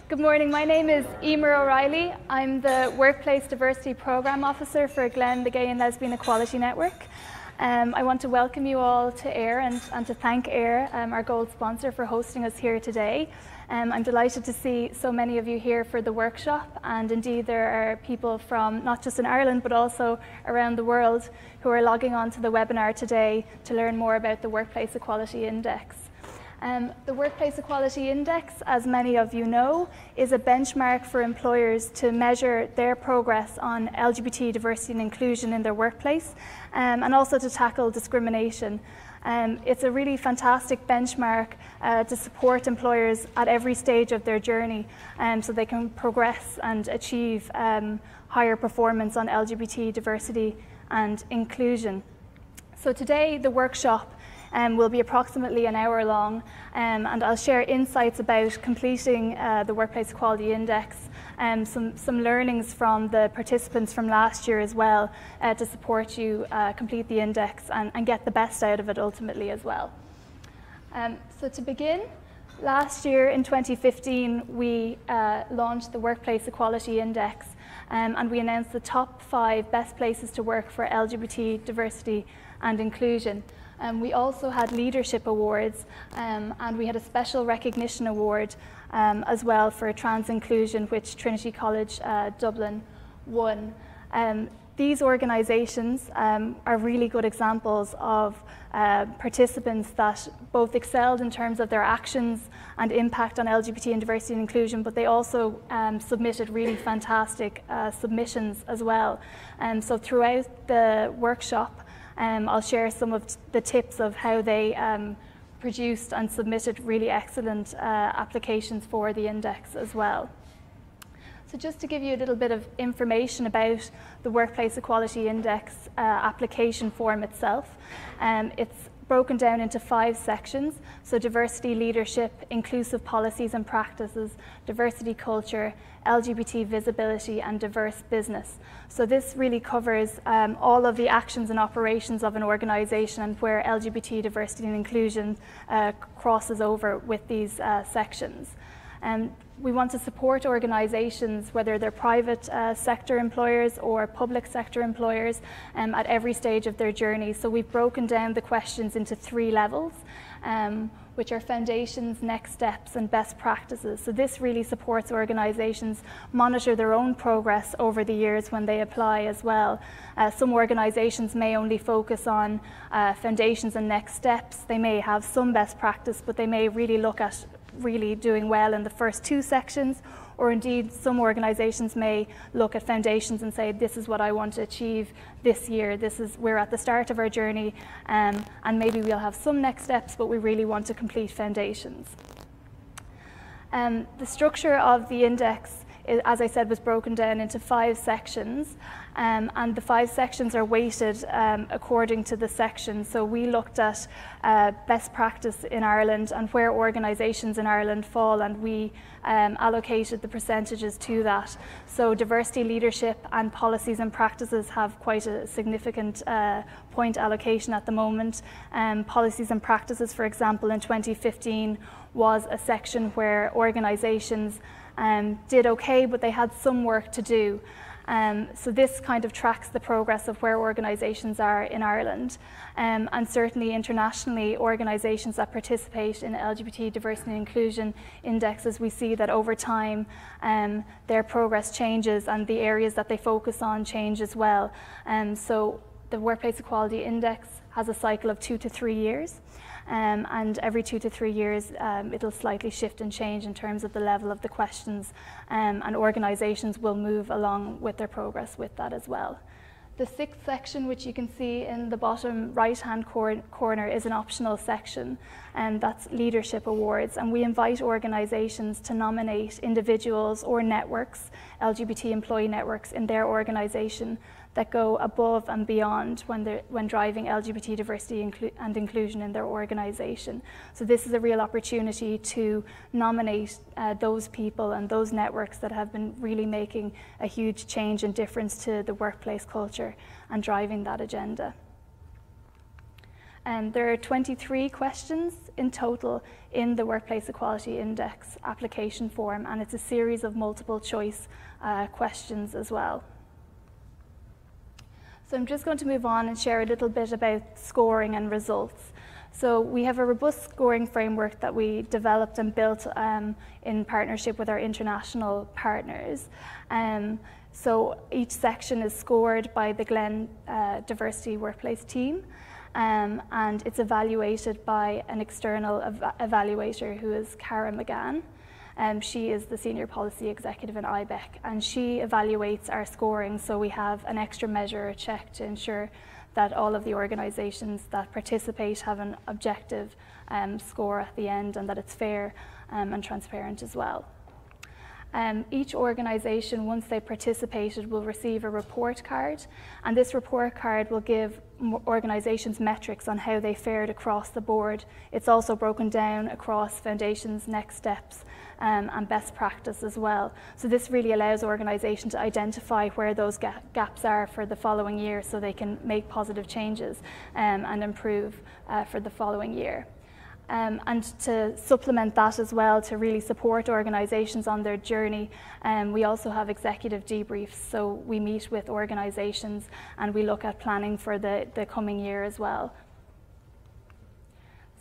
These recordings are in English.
Good morning, my name is Emer O'Reilly. I'm the Workplace Diversity Programme Officer for Glen, the Gay and Lesbian Equality Network. I want to welcome you all to AIR and to thank AIR, our gold sponsor, for hosting us here today. I'm delighted to see so many of you here for the workshop, and indeed there are people from not just in Ireland but also around the world who are logging on to the webinar today to learn more about the Workplace Equality Index. The Workplace Equality Index, as many of you know, is a benchmark for employers to measure their progress on LGBT diversity and inclusion in their workplace, and also to tackle discrimination. It's a really fantastic benchmark to support employers at every stage of their journey, so they can progress and achieve higher performance on LGBT diversity and inclusion. So today the workshop will be approximately an hour long, and I'll share insights about completing the Workplace Equality Index, and some learnings from the participants from last year as well to support you complete the index and get the best out of it ultimately as well. So to begin, last year in 2015 we launched the Workplace Equality Index, and we announced the top 5 best places to work for LGBT diversity and inclusion. We also had leadership awards, and we had a special recognition award as well for trans inclusion, which Trinity College Dublin won. These organisations are really good examples of participants that both excelled in terms of their actions and impact on LGBT and diversity and inclusion, but they also submitted really fantastic submissions as well. So throughout the workshop, I'll share some of the tips of how they produced and submitted really excellent applications for the index as well. So just to give you a little bit of information about the Workplace Equality Index application form itself, it's broken down into 5 sections. So diversity leadership, inclusive policies and practices, diversity culture, LGBT visibility, and diverse business. So this really covers all of the actions and operations of an organisation and where LGBT diversity and inclusion crosses over with these sections. We want to support organisations, whether they're private sector employers or public sector employers, at every stage of their journey. So we've broken down the questions into 3 levels, which are foundations, next steps, and best practices. So this really supports organisations monitor their own progress over the years when they apply as well. Some organisations may only focus on foundations and next steps. They may have some best practice, but they may really look at really doing well in the first 2 sections, or indeed some organisations may look at foundations and say, this is what I want to achieve this year, we're at the start of our journey, and maybe we'll have some next steps, but we really want to complete foundations. The structure of the index, as I said, was broken down into 5 sections, and the 5 sections are weighted according to the section. So we looked at best practice in Ireland and where organisations in Ireland fall, and we allocated the percentages to that. So diversity leadership and policies and practices have quite a significant point allocation at the moment. Policies and practices, for example, in 2015 was a section where organisations did okay, but they had some work to do. So this kind of tracks the progress of where organisations are in Ireland. And certainly internationally, organisations that participate in LGBT diversity and inclusion indexes, we see that over time their progress changes and the areas that they focus on change as well. So the Workplace Equality Index has a cycle of 2 to 3 years. And every 2 to 3 years it'll slightly shift and change in terms of the level of the questions, and organisations will move along with their progress with that as well. The 6th section, which you can see in the bottom right hand corner, is an optional section, and that's leadership awards, and we invite organisations to nominate individuals or networks, LGBT employee networks in their organisation, that go above and beyond when driving LGBT diversity and inclusion in their organisation. So this is a real opportunity to nominate those people and those networks that have been really making a huge change and difference to the workplace culture and driving that agenda. There are 23 questions in total in the Workplace Equality Index application form, and it's a series of multiple choice questions as well. So I'm just going to move on and share a little bit about scoring and results. So we have a robust scoring framework that we developed and built in partnership with our international partners. So each section is scored by the Glen Diversity Workplace team, and it's evaluated by an external evaluator who is Cara McGann. She is the Senior Policy Executive in IBEC, and she evaluates our scoring, so we have an extra measure, a check, to ensure that all of the organisations that participate have an objective score at the end, and that it's fair and transparent as well. Each organisation, once they participated, will receive a report card, and this report card will give organisations metrics on how they fared across the board. It's also broken down across foundations, next steps, and best practice as well. So this really allows organisations to identify where those gaps are for the following year, so they can make positive changes and improve for the following year. And to supplement that as well, to really support organisations on their journey, we also have executive debriefs. So we meet with organisations and we look at planning for the coming year as well.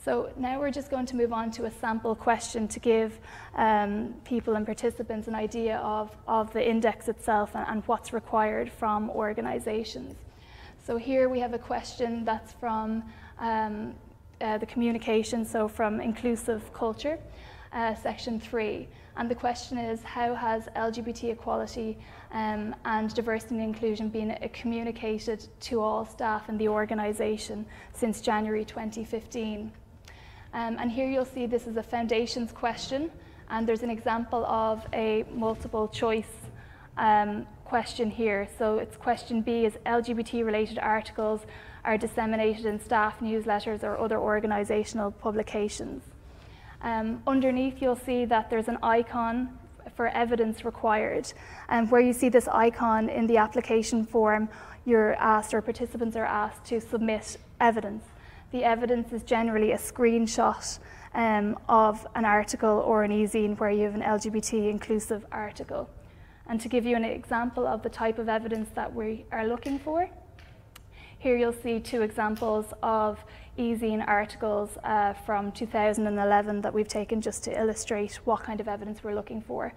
So now we're just going to move on to a sample question to give people and participants an idea of the index itself and what's required from organisations. So here we have a question that's from the communication, so from inclusive culture, section 3. And the question is, how has LGBT equality and diversity and inclusion been communicated to all staff in the organisation since January 2015? And here you'll see this is a foundations question, and there's an example of a multiple choice question here. So it's question B is LGBT related articles are disseminated in staff newsletters or other organisational publications. Underneath you'll see that there's an icon for evidence required, and where you see this icon in the application form, you're asked, or participants are asked, to submit evidence. The evidence is generally a screenshot of an article or an e-zine where you have an LGBT inclusive article. And to give you an example of the type of evidence that we are looking for, here you'll see 2 examples of e-zine articles from 2011 that we've taken just to illustrate what kind of evidence we're looking for.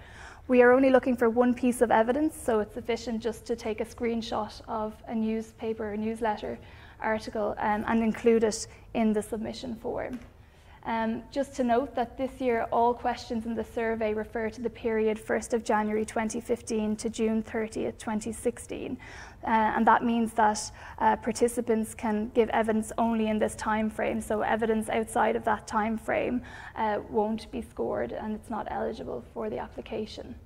We are only looking for one piece of evidence, so it's sufficient just to take a screenshot of a newspaper or newsletter article and include it in the submission form. Just to note that this year all questions in the survey refer to the period 1st of January 2015 to June 30th, 2016. And that means that participants can give evidence only in this time frame, so evidence outside of that time frame won't be scored and it's not eligible for the application.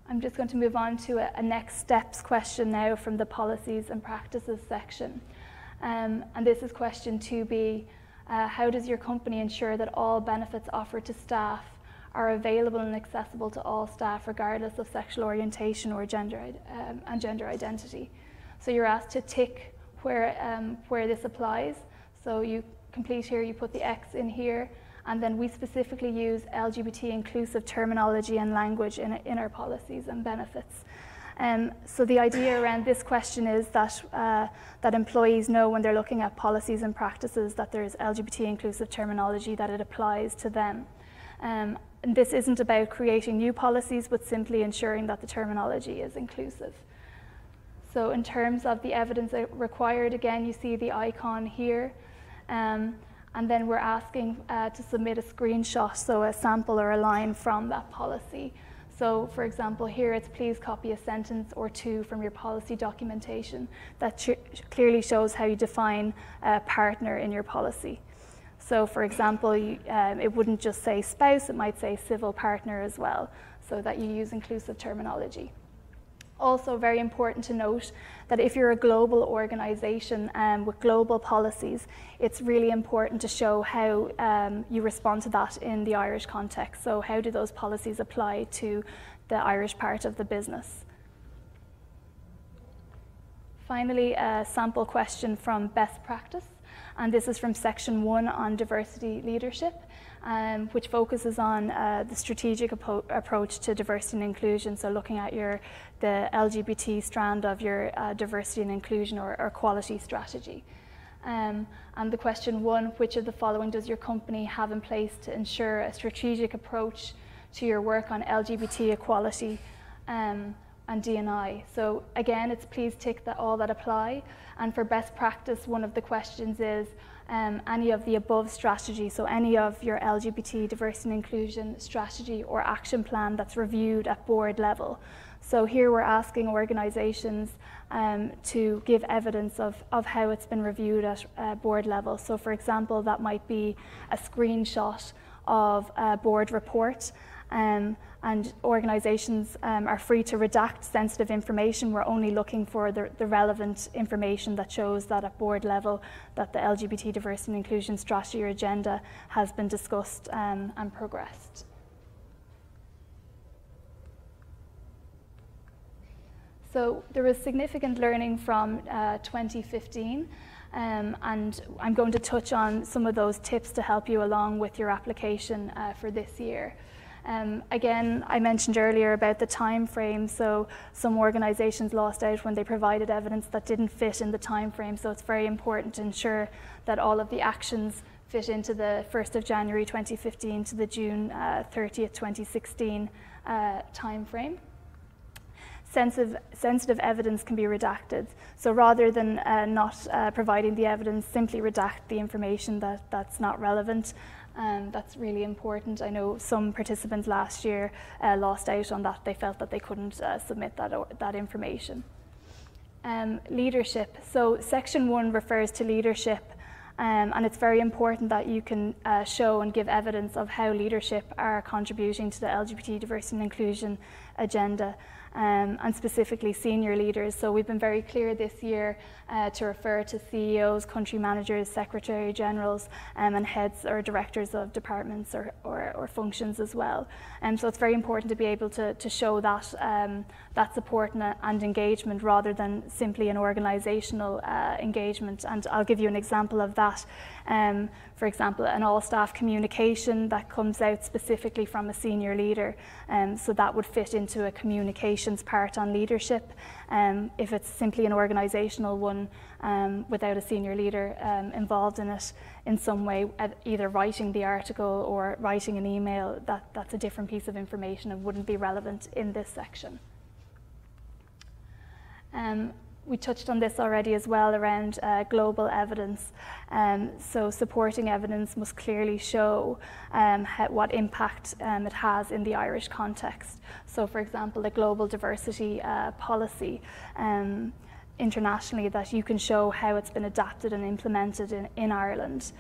I'm just going to move on to a next steps question now from the policies and practices section. And this is question 2B. How does your company ensure that all benefits offered to staff are available and accessible to all staff regardless of sexual orientation or gender identity? So you're asked to tick where this applies. So you complete here, you put the X in here, and then we specifically use LGBT inclusive terminology and language in our policies and benefits. So the idea around this question is that, that employees know when they're looking at policies and practices that there's LGBT inclusive terminology, that it applies to them. And this isn't about creating new policies, but simply ensuring that the terminology is inclusive. So in terms of the evidence required, again, you see the icon here. And then we're asking to submit a screenshot, so a sample or a line from that policy. So for example, here it's please copy a sentence or 2 from your policy documentation that clearly shows how you define a partner in your policy. So for example, it wouldn't just say spouse, it might say civil partner as well, so that you use inclusive terminology. Also very important to note that if you're a global organisation with global policies, it's really important to show how you respond to that in the Irish context. So how do those policies apply to the Irish part of the business? Finally, a sample question from best practice. and this is from section 1 on diversity leadership, which focuses on the strategic approach to diversity and inclusion, so looking at the LGBT strand of your diversity and inclusion or quality strategy. And the question 1, which of the following does your company have in place to ensure a strategic approach to your work on LGBT equality and D&I? So again, it's please tick all that apply. And for best practice, one of the questions is any of the above strategy, so any of your LGBT diversity and inclusion strategy or action plan that's reviewed at board level. So here we're asking organisations to give evidence of how it's been reviewed at board level. So for example, that might be a screenshot of a board report, and organisations are free to redact sensitive information. We're only looking for the relevant information that shows that at board level that the LGBT diversity and inclusion strategy or agenda has been discussed and progressed. So there was significant learning from 2015, and I'm going to touch on some of those tips to help you along with your application for this year. Again, I mentioned earlier about the time frame, so some organisations lost out when they provided evidence that didn't fit in the time frame, so it's very important to ensure that all of the actions fit into the 1st of January 2015 to the June 30th, 2016 time frame. Sensitive evidence can be redacted. So rather than not providing the evidence, simply redact the information that's not relevant. That's really important. I know some participants last year lost out on that. They felt that they couldn't submit that information. Leadership. So section 1 refers to leadership, and it's very important that you can show and give evidence of how leadership are contributing to the LGBT diversity and inclusion agenda. And specifically senior leaders. So we've been very clear this year to refer to CEOs, country managers, secretary generals, and heads or directors of departments or functions as well. So it's very important to be able to show that that support and engagement rather than simply an organisational engagement. And I'll give you an example of that. For example, an all-staff communication that comes out specifically from a senior leader. So that would fit into a communications part on leadership. If it's simply an organisational one without a senior leader involved in it in some way, either writing the article or writing an email, that's a different piece of information and wouldn't be relevant in this section. We touched on this already as well around global evidence. So supporting evidence must clearly show what impact it has in the Irish context. So for example, the global diversity policy internationally, that you can show how it's been adapted and implemented in Ireland.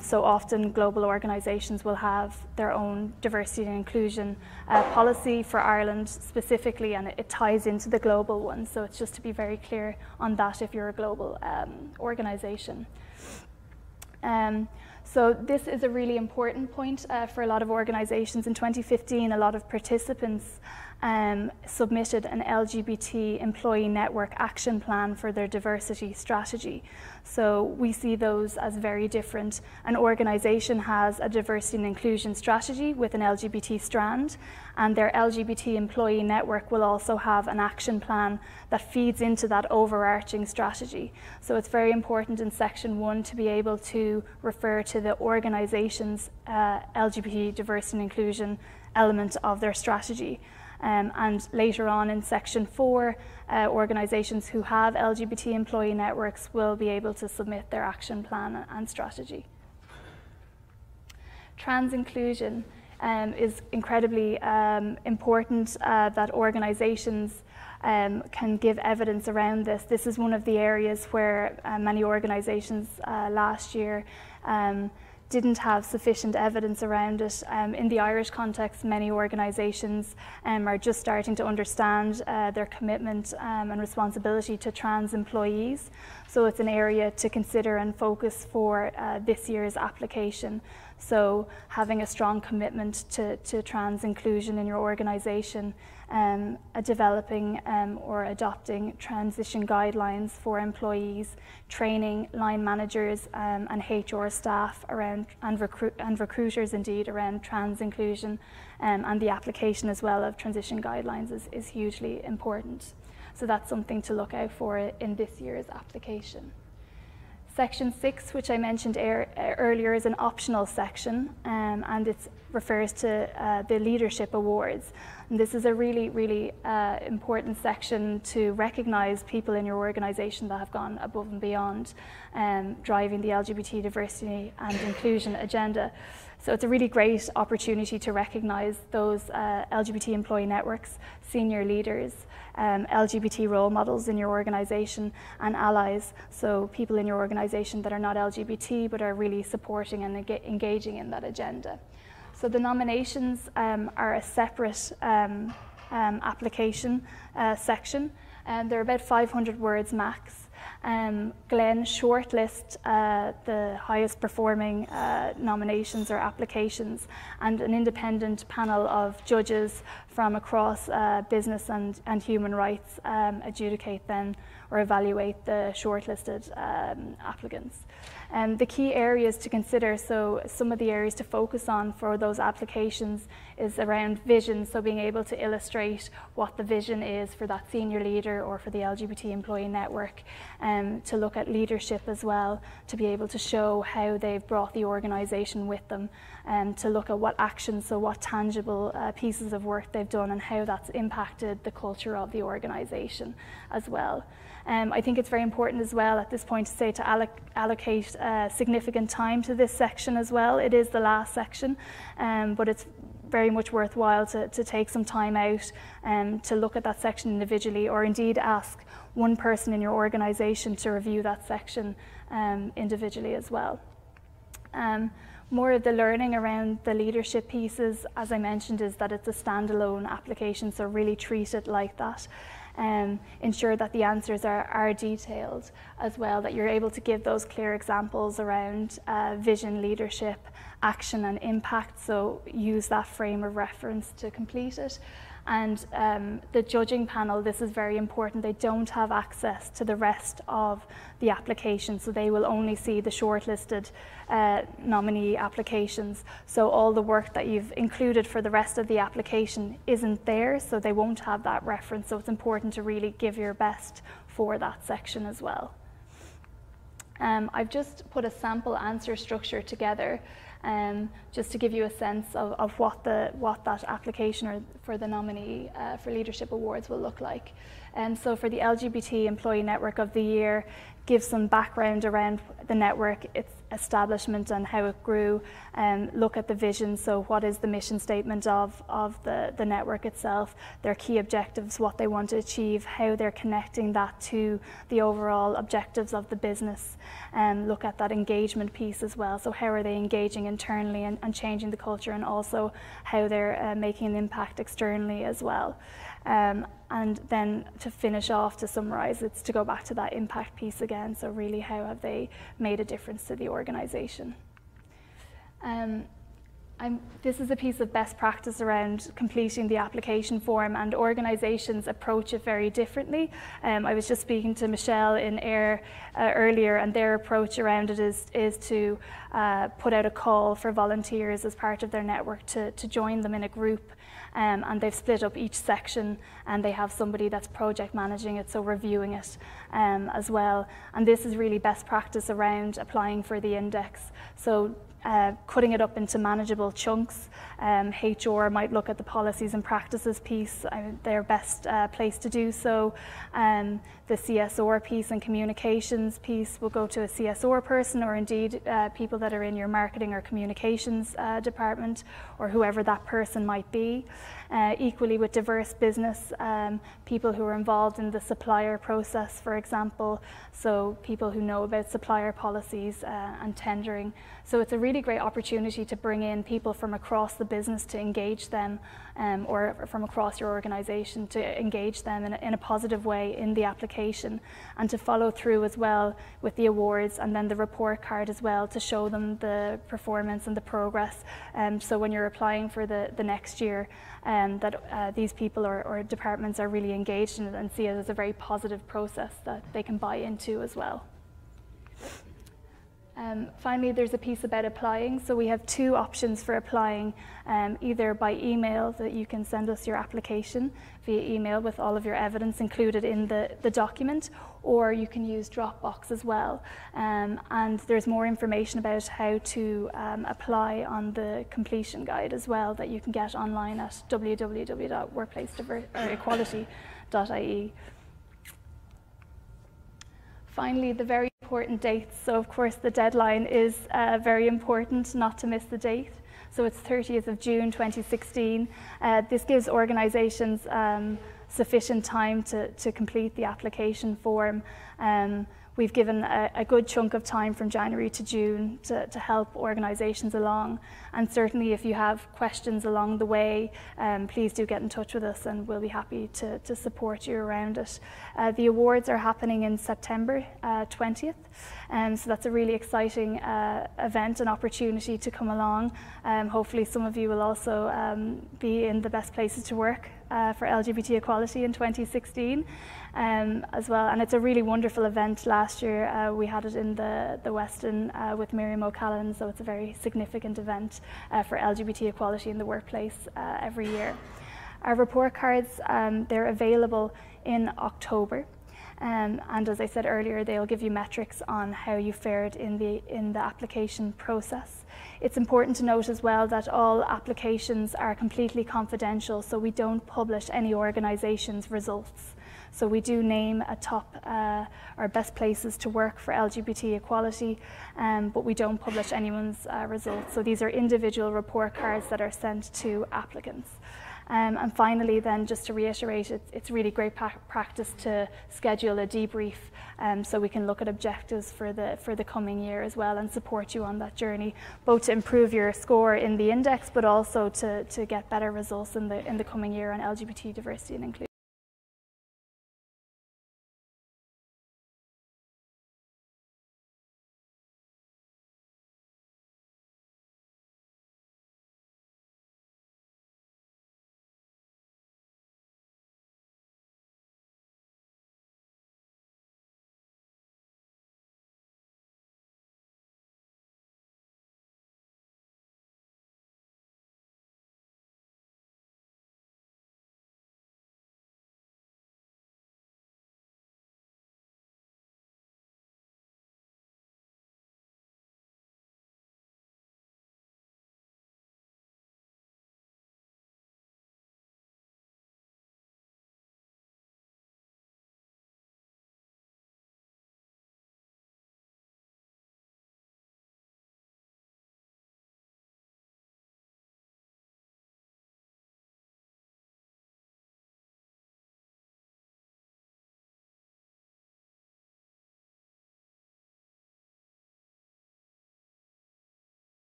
So often global organisations will have their own diversity and inclusion policy for Ireland specifically, and it ties into the global one. So it's just to be very clear on that if you're a global organisation. So this is a really important point for a lot of organisations. In 2015, a lot of participants submitted an LGBT employee network action plan for their diversity strategy. So we see those as very different. An organisation has a diversity and inclusion strategy with an LGBT strand, and their LGBT employee network will also have an action plan that feeds into that overarching strategy. So it's very important in section 1 to be able to refer to the organisation's LGBT diversity and inclusion element of their strategy. And later on in section 4, organisations who have LGBT employee networks will be able to submit their action plan and strategy. Trans inclusion is incredibly important that organisations can give evidence around this. This is one of the areas where many organisations last year didn't have sufficient evidence around it. In the Irish context, many organisations are just starting to understand their commitment and responsibility to trans employees. So it's an area to consider and focus for this year's application. So having a strong commitment to trans inclusion in your organisation, developing or adopting transition guidelines for employees, training line managers and HR staff around, and recruiters indeed, around trans inclusion, and the application as well of transition guidelines is hugely important. So that's something to look out for in this year's application. Section 6, which I mentioned earlier, is an optional section, and it refers to the Leadership Awards. And this is a really, really important section to recognise people in your organisation that have gone above and beyond driving the LGBT diversity and inclusion agenda. So it's a really great opportunity to recognise those LGBT employee networks, senior leaders, LGBT role models in your organisation, and allies, so people in your organisation that are not LGBT but are really supporting and engaging in that agenda. So the nominations are a separate application section, and they're about 500 words max. Glenn shortlist the highest performing nominations or applications, and an independent panel of judges from across business and human rights adjudicate then or evaluate the shortlisted applicants. The key areas to consider, so some of the areas to focus on for those applications is around vision, so being able to illustrate what the vision is for that senior leader or for the LGBT employee network, to look at leadership as well, to be able to show how they've brought the organisation with them, to look at what actions, so what tangible pieces of work they've done and how that's impacted the culture of the organisation as well. I think it's very important as well at this point to say to allocate significant time to this section as well. It is the last section, but it's very much worthwhile to take some time out to look at that section individually, or indeed ask one person in your organisation to review that section individually as well. More of the learning around the leadership pieces, as I mentioned, is that it's a standalone application, so really treat it like that. Ensure that the answers are detailed as well, that you're able to give those clear examples around vision, leadership, action and impact, so use that frame of reference to complete it. And the judging panel, this is very important, they don't have access to the rest of the application, so they will only see the shortlisted nominee applications. So all the work that you've included for the rest of the application isn't there, so they won't have that reference, so it's important to really give your best for that section as well. I've just put a sample answer structure together just to give you a sense of what that application or for the nominee for Leadership Awards will look like. So for the LGBT Employee Network of the Year, give some background around the network, its establishment and how it grew, look at the vision, so what is the mission statement of the network itself, their key objectives, what they want to achieve, how they're connecting that to the overall objectives of the business, look at that engagement piece as well, so how are they engaging internally and changing the culture, and also how they're making an impact externally as well. And then to finish off, to summarise, it's to go back to that impact piece again, so really how have they made a difference to the organisation. This is a piece of best practice around completing the application form, and organisations approach it very differently. I was just speaking to Michelle in AIR earlier, and their approach around it is to put out a call for volunteers as part of their network to join them in a group. And they've split up each section, and they have somebody that's project managing it, so reviewing it as well. And this is really best practice around applying for the index. So cutting it up into manageable chunks. HR might look at the policies and practices piece, they're best placed to do so. The CSR piece and communications piece will go to a CSR person, or indeed people that are in your marketing or communications department, or whoever that person might be. Equally with diverse business, people who are involved in the supplier process, for example, so people who know about supplier policies and tendering. So it's a really really great opportunity to bring in people from across the business to engage them, or from across your organisation to engage them in a positive way in the application, and to follow through as well with the awards and then the report card as well to show them the performance and the progress. So when you're applying for the next year, that these people or departments are really engaged in it and see it as a very positive process that they can buy into as well. Finally, there's a piece about applying. So we have two options for applying, either by email, that you can send us your application via email with all of your evidence included in the document, or you can use Dropbox as well. And there's more information about how to apply on the completion guide as well that you can get online at www.workplaceequality.ie. Finally, the very important dates. So of course the deadline is very important, not to miss the date. So it's 30th of June 2016. This gives organisations sufficient time to complete the application form. We've given a good chunk of time from January to June to help organisations along. And certainly if you have questions along the way, please do get in touch with us and we'll be happy to support you around it. The awards are happening in September 20th. So that's a really exciting event and opportunity to come along. Hopefully some of you will also be in the best places to work for LGBT equality in 2016 as well. And it's a really wonderful event. Last year we had it in the Westin with Miriam O'Callaghan, so it's a very significant event for LGBT equality in the workplace every year. Our report cards, they're available in October. And as I said earlier, they'll give you metrics on how you fared in the application process. It's important to note as well that all applications are completely confidential, so we don't publish any organisation's results. So we do name a top or best places to work for LGBT equality, but we don't publish anyone's results. So these are individual report cards that are sent to applicants. And finally then, just to reiterate, it's really great practice to schedule a debrief so we can look at objectives for the coming year as well and support you on that journey, both to improve your score in the index but also to get better results in the coming year on LGBT diversity and inclusion.